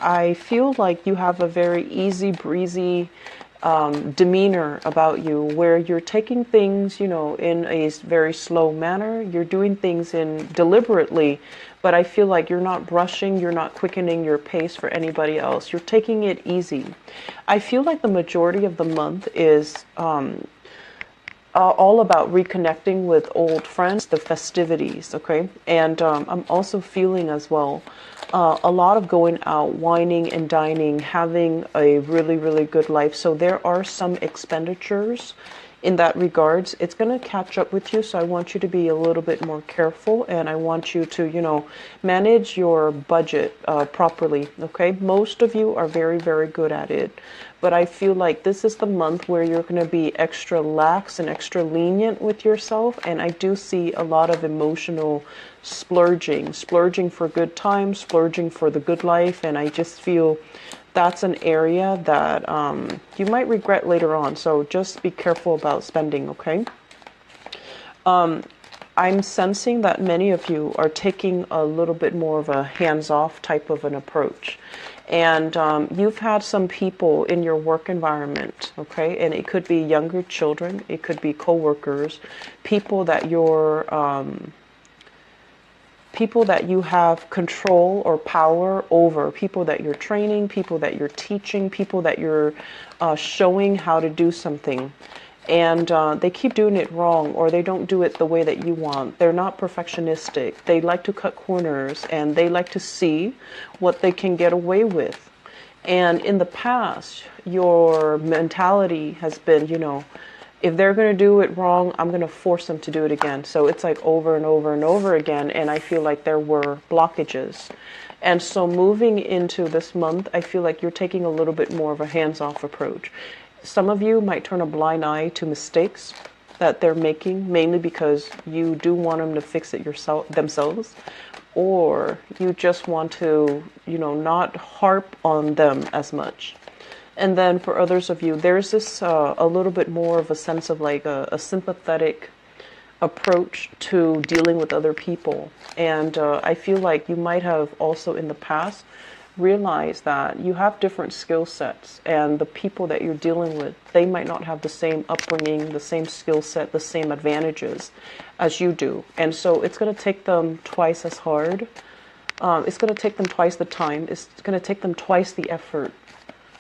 I feel like you have a very easy breezy demeanor about you, where you're taking things, in a very slow manner. You're doing things in deliberately, but I feel like you're not rushing, you're not quickening your pace for anybody else. You're taking it easy. I feel like the majority of the month is all about reconnecting with old friends, the festivities, okay? And I'm also feeling as well a lot of going out, wining and dining, having a really, really good life. So there are some expenditures in that regards. It's going to catch up with you, so I want you to be a little bit more careful, and I want you to, manage your budget properly, okay? Most of you are very, very good at it, but I feel like this is the month where you're going to be extra lax and extra lenient with yourself, and I do see a lot of emotional splurging for good times, splurging for the good life, and I just feel that's an area that you might regret later on. So just be careful about spending, okay? I'm sensing that many of you are taking a little bit more of a hands-off type of an approach. And you've had some people in your work environment, okay? And it could be younger children, it could be coworkers, people that you have control or power over, people that you're training, people that you're teaching, people that you're showing how to do something. And they keep doing it wrong, or they don't do it the way that you want. They're not perfectionistic. They like to cut corners, and they like to see what they can get away with. And in the past, your mentality has been, if they're going to do it wrong, I'm going to force them to do it again. So it's like over and over and over again. And I feel like there were blockages. And so moving into this month, I feel like you're taking a little bit more of a hands-off approach. Some of you might turn a blind eye to mistakes that they're making, mainly because you do want them to fix it themselves, or you just want to, not harp on them as much. And then for others of you, there's this a little bit more of a sense of like a sympathetic approach to dealing with other people. And I feel like you might have also in the past realized that you have different skill sets, and the people that you're dealing with, they might not have the same upbringing, the same skill set, the same advantages as you do. And so it's going to take them twice as hard. It's going to take them twice the time. It's going to take them twice the effort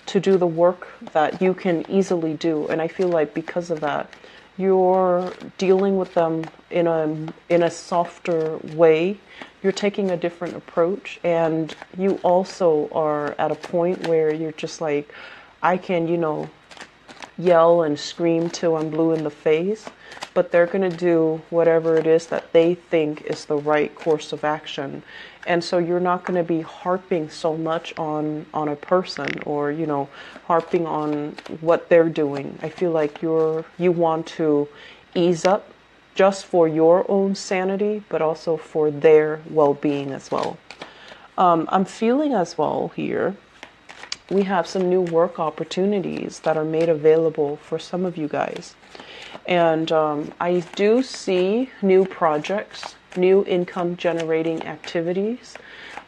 to do the work that you can easily do. And I feel like because of that, you're dealing with them in a softer way. You're taking a different approach, and you also are at a point where you're just like, I can, yell and scream till I'm blue in the face, but they're going to do whatever it is that they think is the right course of action. And so you're not going to be harping so much on a person, or, harping on what they're doing. I feel like you want to ease up just for your own sanity, but also for their well-being as well. I'm feeling as well here, we have some new work opportunities that are made available for some of you guys. And I do see new projects, new income generating activities,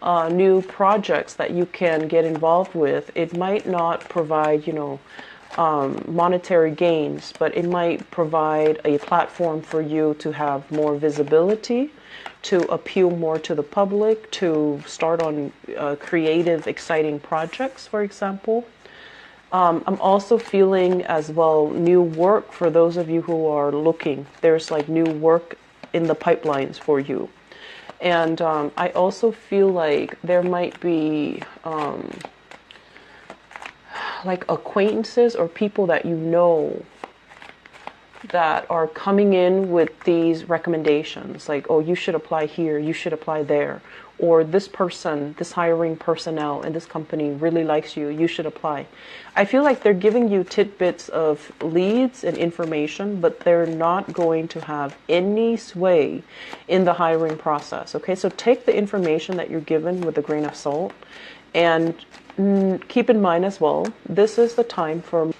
new projects that you can get involved with. It might not provide, monetary gains, but it might provide a platform for you to have more visibility, to appeal more to the public, to start on creative, exciting projects, for example. I'm also feeling as well new work for those of you who are looking. There's like new work in the pipelines for you. And I also feel like there might be like acquaintances or people that you know that are coming in with these recommendations, like, oh, you should apply here, you should apply there, or this person, this hiring personnel in this company really likes you, you should apply. I feel like they're giving you tidbits of leads and information, but they're not going to have any sway in the hiring process. Okay, so take the information that you're given with a grain of salt, and keep in mind as well, this is the time for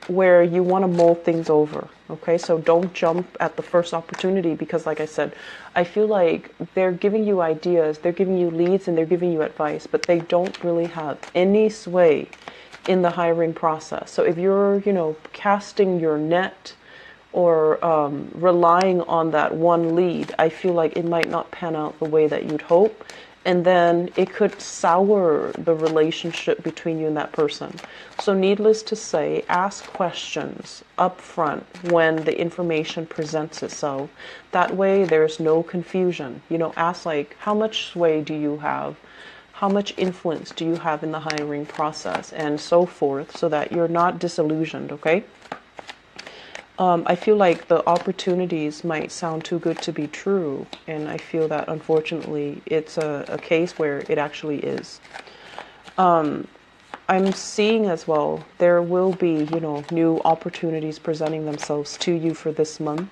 where you want to mull things over. Okay, so don't jump at the first opportunity, because like I said, I feel like they're giving you ideas, they're giving you leads, and they're giving you advice, but they don't really have any sway in the hiring process. So if you're, casting your net or relying on that one lead, I feel like it might not pan out the way that you'd hope. And then it could sour the relationship between you and that person. So needless to say, ask questions up front when the information presents itself. That way there's no confusion. Ask like, how much sway do you have? How much influence do you have in the hiring process? And so forth, so that you're not disillusioned, okay? I feel like the opportunities might sound too good to be true, and I feel that unfortunately it's a case where it actually is. I'm seeing as well, there will be, new opportunities presenting themselves to you for this month.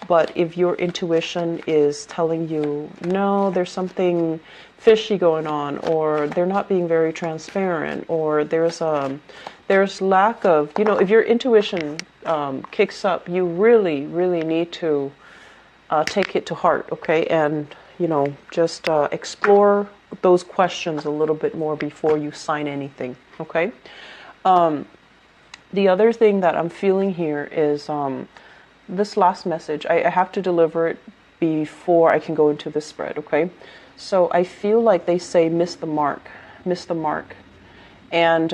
But if your intuition is telling you, no, there's something fishy going on, or they're not being very transparent, or there's lack of, if your intuition kicks up, you really, really need to take it to heart, okay? And, just explore those questions a little bit more before you sign anything, okay? The other thing that I'm feeling here is this last message. I have to deliver it before I can go into this spread, okay? So I feel like they say miss the mark, miss the mark. And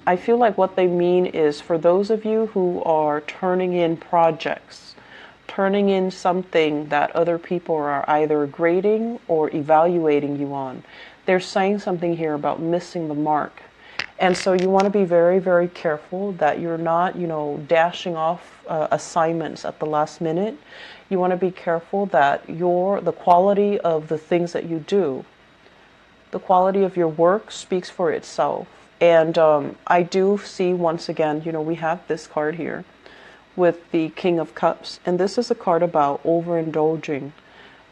I feel like what they mean is, for those of you who are turning in projects, turning in something that other people are either grading or evaluating you on, they're saying something here about missing the mark. And so you want to be very, very careful that you're not, dashing off assignments at the last minute. You want to be careful that the quality of the things that you do, the quality of your work speaks for itself. And I do see, once again, we have this card here with the King of Cups. And this is a card about overindulging.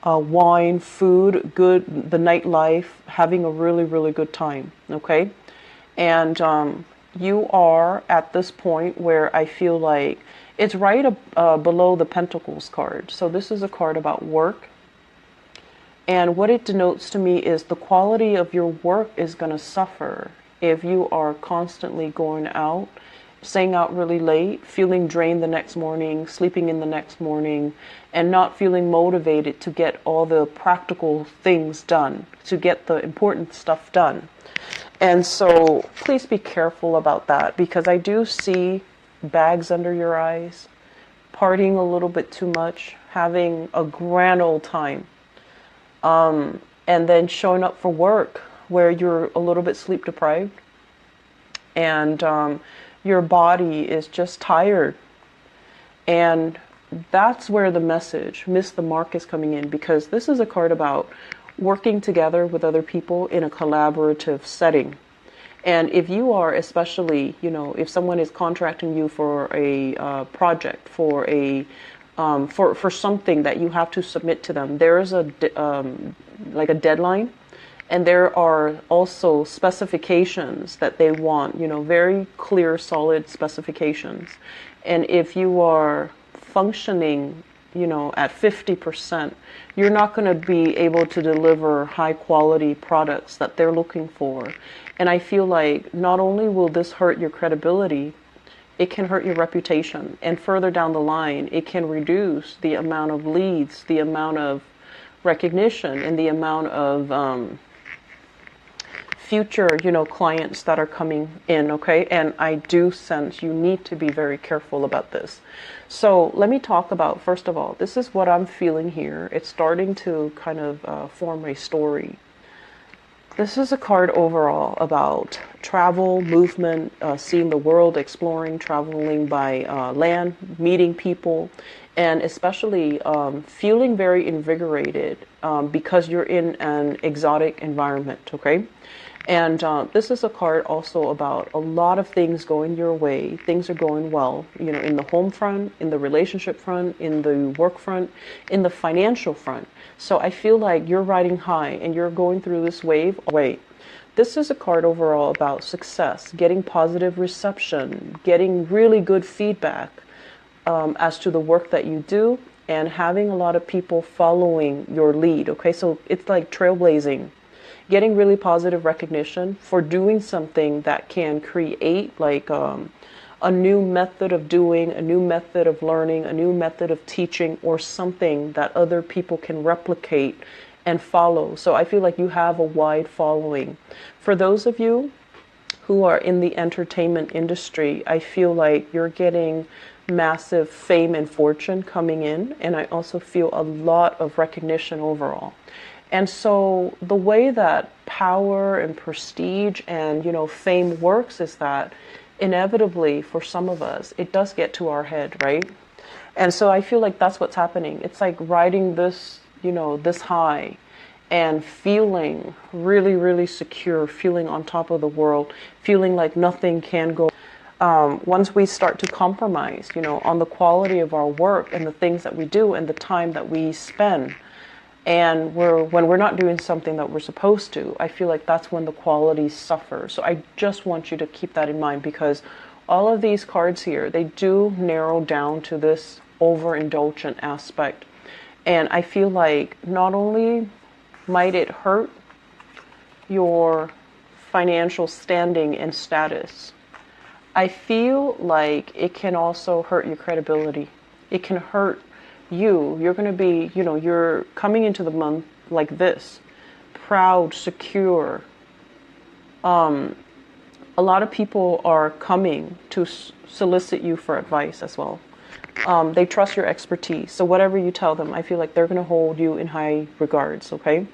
Wine, food, the nightlife, having a really, really good time, okay? And you are at this point where I feel like it's right below the Pentacles card. So this is a card about work. And what it denotes to me is the quality of your work is going to suffer if you are constantly going out, staying out really late, feeling drained the next morning, sleeping in the next morning, and not feeling motivated to get all the practical things done, to get the important stuff done. And so please be careful about that, because I do see bags under your eyes, partying a little bit too much, having a grand old time, and then showing up for work where you're a little bit sleep deprived, and your body is just tired. And that's where the message, miss the mark, is coming in, because this is a card about working together with other people in a collaborative setting. And if you are, especially, if someone is contracting you for a project, for a for something that you have to submit to them, there is like a deadline, and there are also specifications that they want, very clear, solid specifications. And if you are functioning, at 50%, you're not going to be able to deliver high quality products that they're looking for. And I feel like not only will this hurt your credibility, it can hurt your reputation. And further down the line, it can reduce the amount of leads, the amount of recognition, and the amount of future, clients that are coming in, okay? And I do sense you need to be very careful about this. So let me talk about, first of all, this is what I'm feeling here. It's starting to kind of form a story. This is a card overall about travel, movement, seeing the world, exploring, traveling by land, meeting people, and especially feeling very invigorated because you're in an exotic environment, okay? And this is a card also about a lot of things going your way. Things are going well, in the home front, in the relationship front, in the work front, in the financial front. So I feel like you're riding high and you're going through this wave. Wait, this is a card overall about success, getting positive reception, getting really good feedback as to the work that you do, and having a lot of people following your lead. Okay, so it's like trailblazing, getting really positive recognition for doing something that can create like a new method of doing, a new method of learning, a new method of teaching, or something that other people can replicate and follow. So I feel like you have a wide following. For those of you who are in the entertainment industry, I feel like you're getting massive fame and fortune coming in, and I also feel a lot of recognition overall. And so the way that power and prestige and, fame works is that inevitably for some of us, it does get to our head, right? And so I feel like that's what's happening. It's like riding this, this high and feeling really, really secure, feeling on top of the world, feeling like nothing can go. Once we start to compromise, on the quality of our work and the things that we do and the time that we spend, and when we're not doing something that we're supposed to, I feel like that's when the quality suffers. So I just want you to keep that in mind, because all of these cards here, they do narrow down to this overindulgent aspect. And I feel like not only might it hurt your financial standing and status, I feel like it can also hurt your credibility. It can hurt you. You're going to be, you're coming into the month like this, proud, secure. A lot of people are coming to solicit you for advice as well. They trust your expertise. So whatever you tell them, I feel like they're going to hold you in high regards, okay?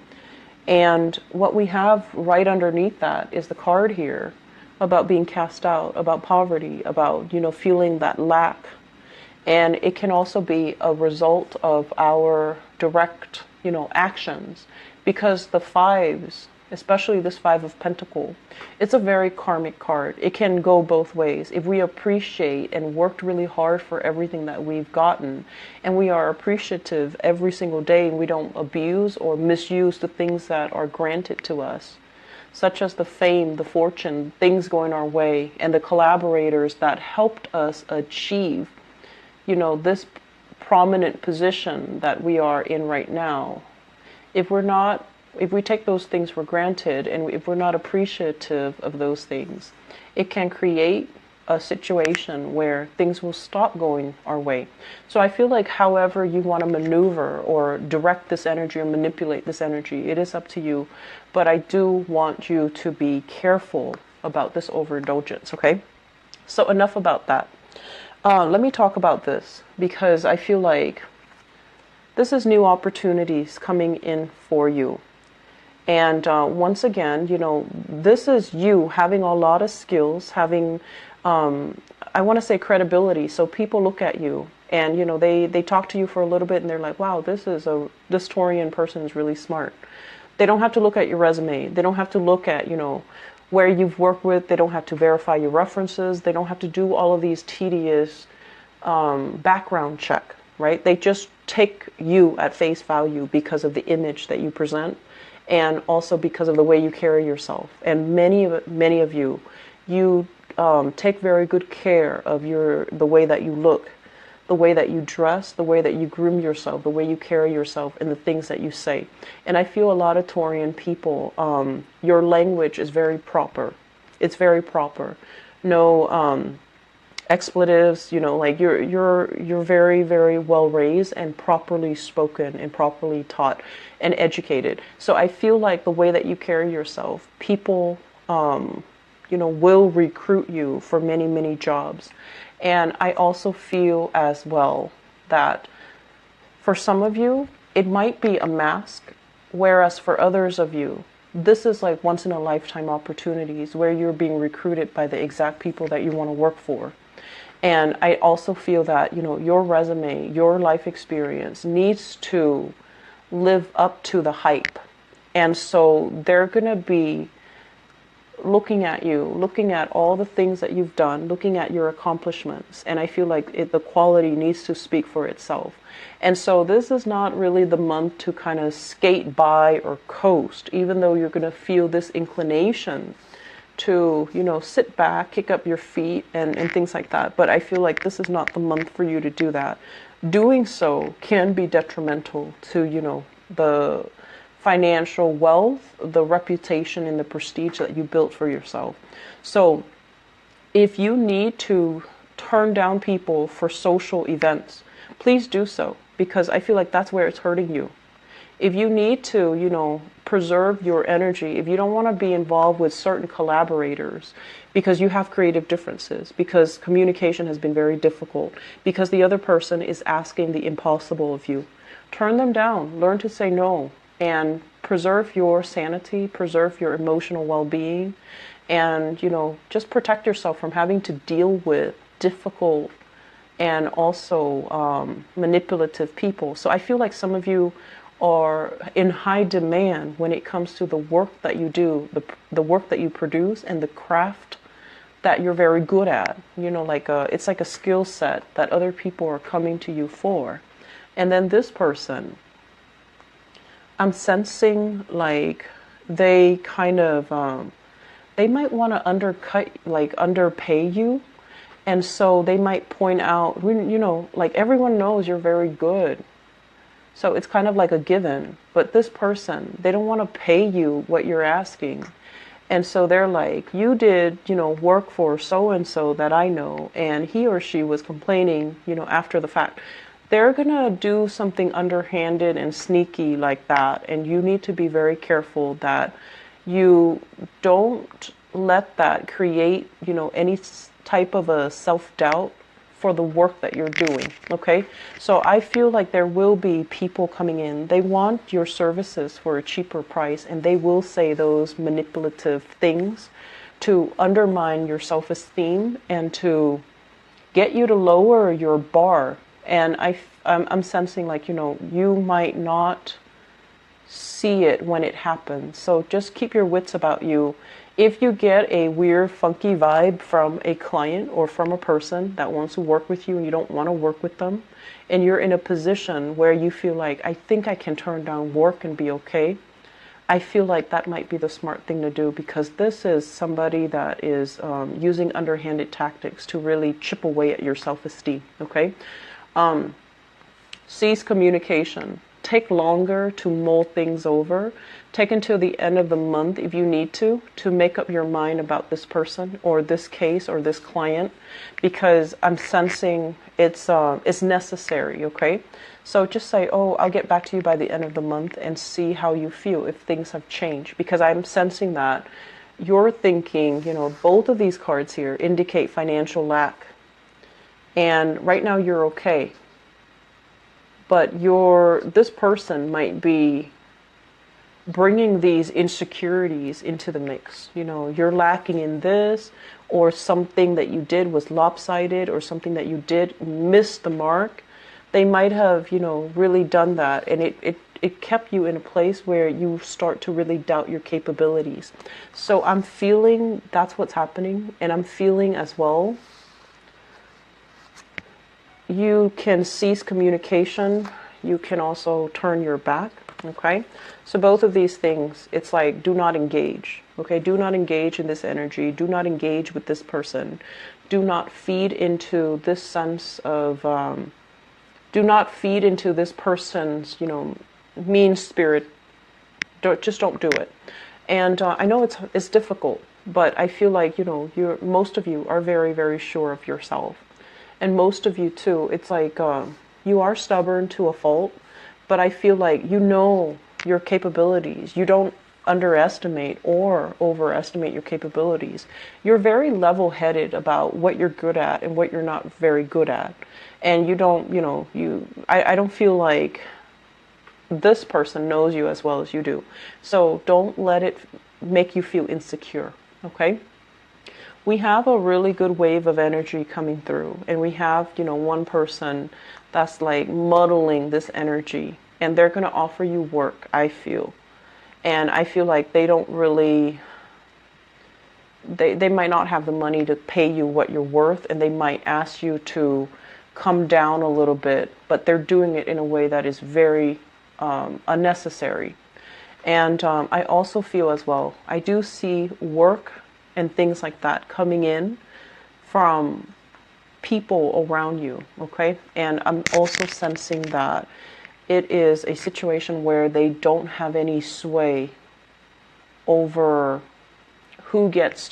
And what we have right underneath that is the card here about being cast out, about poverty, about, feeling that lack. And it can also be a result of our direct, actions, because the fives, especially this Five of Pentacles, it's a very karmic card. It can go both ways. If we appreciate and worked really hard for everything that we've gotten, and we are appreciative every single day, and we don't abuse or misuse the things that are granted to us, such as the fame, the fortune, things going our way, and the collaborators that helped us achieve this prominent position that we are in right now. If we take those things for granted, and if we're not appreciative of those things, it can create a situation where things will stop going our way. So I feel like however you want to maneuver or direct this energy or manipulate this energy, it is up to you. But I do want you to be careful about this overindulgence, okay? So enough about that. Let me talk about this, because I feel like this is new opportunities coming in for you. And once again, this is you having a lot of skills, having, I want to say credibility. So people look at you and, they talk to you for a little bit and they're like, wow, this Taurian person is really smart. They don't have to look at your resume. They don't have to look at, where you've worked with. They don't have to verify your references. They don't have to do all of these tedious background check, right? They just take you at face value because of the image that you present, and also because of the way you carry yourself. And many of you take very good care of the way that you look, the way that you dress, the way that you groom yourself, the way you carry yourself, and the things that you say. And I feel a lot of Taurian people, your language is very proper. It's very proper. No expletives, like you're very, very well raised and properly spoken and properly taught and educated. So I feel like the way that you carry yourself, people will recruit you for many, many jobs. And I also feel as well that for some of you, it might be a mask, whereas for others of you, this is like once in a lifetime opportunities where you're being recruited by the exact people that you want to work for. And I also feel that, your resume, your life experience needs to live up to the hype. And so they're going to be looking at you, looking at all the things that you've done, looking at your accomplishments, and I feel like the quality needs to speak for itself. And so this is not really the month to kind of skate by or coast, even though you're going to feel this inclination to, sit back, kick up your feet, and things like that. But I feel like this is not the month for you to do that. Doing so can be detrimental to, the financial wealth, the reputation, and the prestige that you built for yourself. So if you need to turn down people for social events, please do so, because I feel like that's where it's hurting you. If you need to, preserve your energy, if you don't want to be involved with certain collaborators because you have creative differences, because communication has been very difficult, because the other person is asking the impossible of you, turn them down. Learn to say no and preserve your sanity, preserve your emotional well-being, and, just protect yourself from having to deal with difficult and also manipulative people. So I feel like some of you are in high demand when it comes to the work that you do, the work that you produce, and the craft that you're very good at. It's like a skill set that other people are coming to you for. And then this person, I'm sensing like they kind of, they might want to underpay you. And so they might point out, like everyone knows you're very good. So it's kind of like a given. But this person, they don't want to pay you what you're asking. And so they're like, you did, work for so-and-so that I know, and he or she was complaining, after the fact. They're going to do something underhanded and sneaky like that. And you need to be very careful that you don't let that create, any type of a self-doubt for the work that you're doing. Okay, so I feel like there will be people coming in. They want your services for a cheaper price, and they will say those manipulative things to undermine your self-esteem and to get you to lower your bar. And I'm sensing like, you might not see it when it happens. So just keep your wits about you. If you get a weird, funky vibe from a client or from a person that wants to work with you and you don't want to work with them, and you're in a position where you feel like, I think I can turn down work and be okay, I feel like that might be the smart thing to do, because this is somebody that is using underhanded tactics to really chip away at your self-esteem, okay? Cease communication. Take longer to mull things over. Take until the end of the month if you need to make up your mind about this person or this case or this client, because I'm sensing it's necessary, okay? So just say, oh, I'll get back to you by the end of the month, and see how you feel if things have changed, because I'm sensing that you're thinking, both of these cards here indicate financial lack, and right now you're okay. But this person might be bringing these insecurities into the mix. You're lacking in this, or something that you did was lopsided, or something that you did miss the mark. They might have, really done that, and it kept you in a place where you start to really doubt your capabilities. So I'm feeling that's what's happening, and I'm feeling as well, you can cease communication. You can also turn your back, okay? So both of these things, it's like, do not engage, okay? Do not engage in this energy. Do not engage with this person. Do not feed into this sense of, do not feed into this person's, mean spirit. Just don't do it. And I know it's difficult, but I feel like, most of you are very, very sure of yourself. And most of you too, it's like you are stubborn to a fault, but I feel like your capabilities. You don't underestimate or overestimate your capabilities. You're very level-headed about what you're good at and what you're not very good at. And you don't, I don't feel like this person knows you as well as you do. So don't let it make you feel insecure, okay? We have a really good wave of energy coming through, and we have, one person that's like muddling this energy, and they're going to offer you work, I feel. And I feel like they don't really they might not have the money to pay you what you're worth, and they might ask you to come down a little bit, but they're doing it in a way that is very unnecessary. And I also feel as well, I do see work and things like that coming in from people around you, okay? And I'm also sensing that it is a situation where they don't have any sway over who gets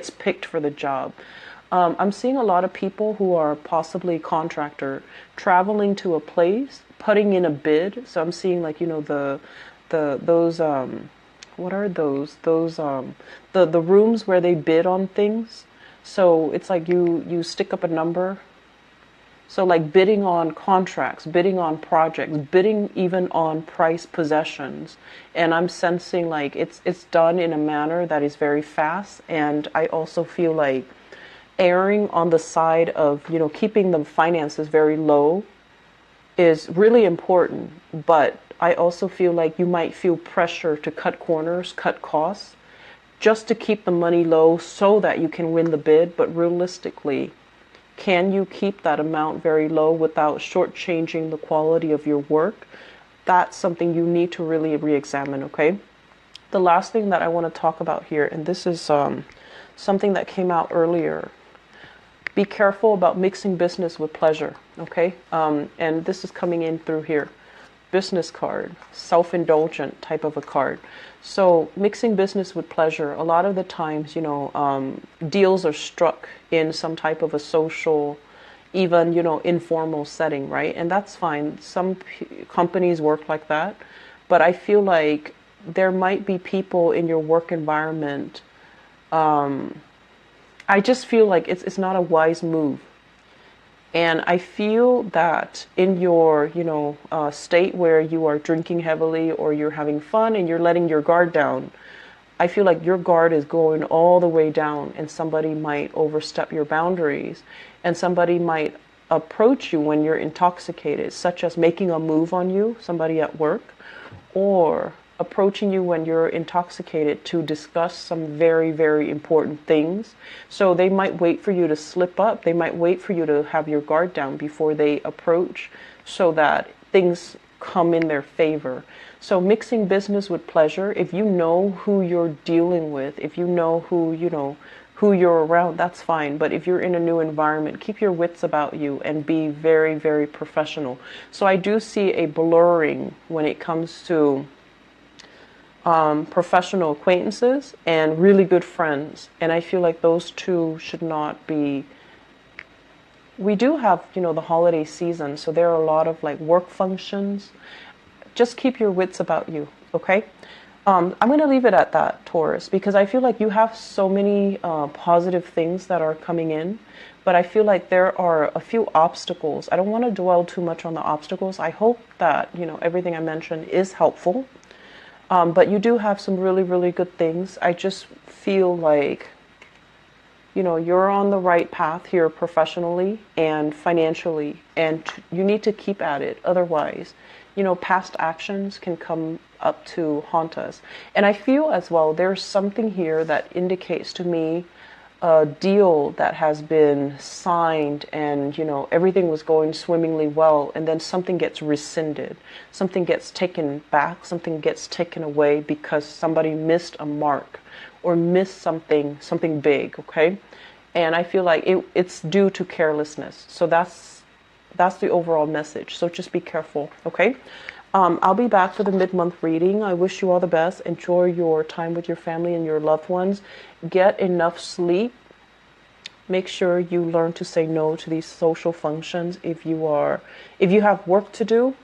picked for the job. I'm seeing a lot of people who are possibly contractor traveling to a place, putting in a bid. So I'm seeing, like, you know, those what are those the rooms where they bid on things. So it's like you stick up a number. So like bidding on contracts, bidding on projects, bidding even on price possessions. And I'm sensing like it's done in a manner that is very fast. And I also feel like erring on the side of, you know, keeping the finances very low is really important. But I also feel like you might feel pressure to cut corners, cut costs, just to keep the money low so that you can win the bid. But realistically, can you keep that amount very low without shortchanging the quality of your work? That's something you need to really re-examine, okay? The last thing that I want to talk about here, and this is something that came out earlier. Be careful about mixing business with pleasure, okay? And this is coming in through here. Business card, self-indulgent type of a card. So mixing business with pleasure, a lot of the times, you know, deals are struck in some type of a social, even, you know, informal setting, right? And that's fine. Some companies work like that. But I feel like there might be people in your work environment. I just feel like it's not a wise move. And I feel that in your, you know, state where you are drinking heavily or you're having fun and you're letting your guard down, I feel like your guard is going all the way down, and somebody might overstep your boundaries, and somebody might approach you when you're intoxicated, such as making a move on you, somebody at work, or approaching you when you're intoxicated to discuss some very, very important things. So they might wait for you to slip up. They might wait for you to have your guard down before they approach, so that things come in their favor. So mixing business with pleasure, if you know who you're dealing with, if you know who you're around, that's fine. But if you're in a new environment, keep your wits about you and be very, very professional. So I do see a blurring when it comes to professional acquaintances and really good friends. And I feel like those two should not be. We do have, you know, the holiday season, so there are a lot of like work functions. Just keep your wits about you, okay? I'm going to leave it at that, Taurus, because I feel like you have so many positive things that are coming in, but I feel like there are a few obstacles. I don't want to dwell too much on the obstacles. I hope that, you know, everything I mentioned is helpful. But you do have some really, really good things. I just feel like, you know, you're on the right path here professionally and financially, and you need to keep at it. Otherwise, you know, past actions can come up to haunt us. And I feel as well, there's something here that indicates to me a deal that has been signed and, you know, everything was going swimmingly well, and then something gets rescinded, something gets taken back, something gets taken away because somebody missed a mark or missed something big, okay? And I feel like it's due to carelessness. So that's the overall message. So just be careful, okay? I'll be back for the mid-month reading. I wish you all the best. Enjoy your time with your family and your loved ones. Get enough sleep. Make sure you learn to say no to these social functions if you have work to do,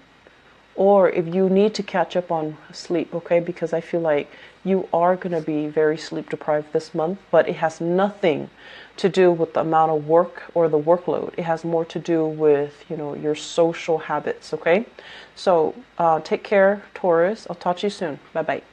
or if you need to catch up on sleep, okay? Because I feel like you are going to be very sleep deprived this month, but it has nothing to do with the amount of work or the workload. It has more to do with, you know, your social habits, okay? So take care, Taurus. I'll talk to you soon. Bye-bye.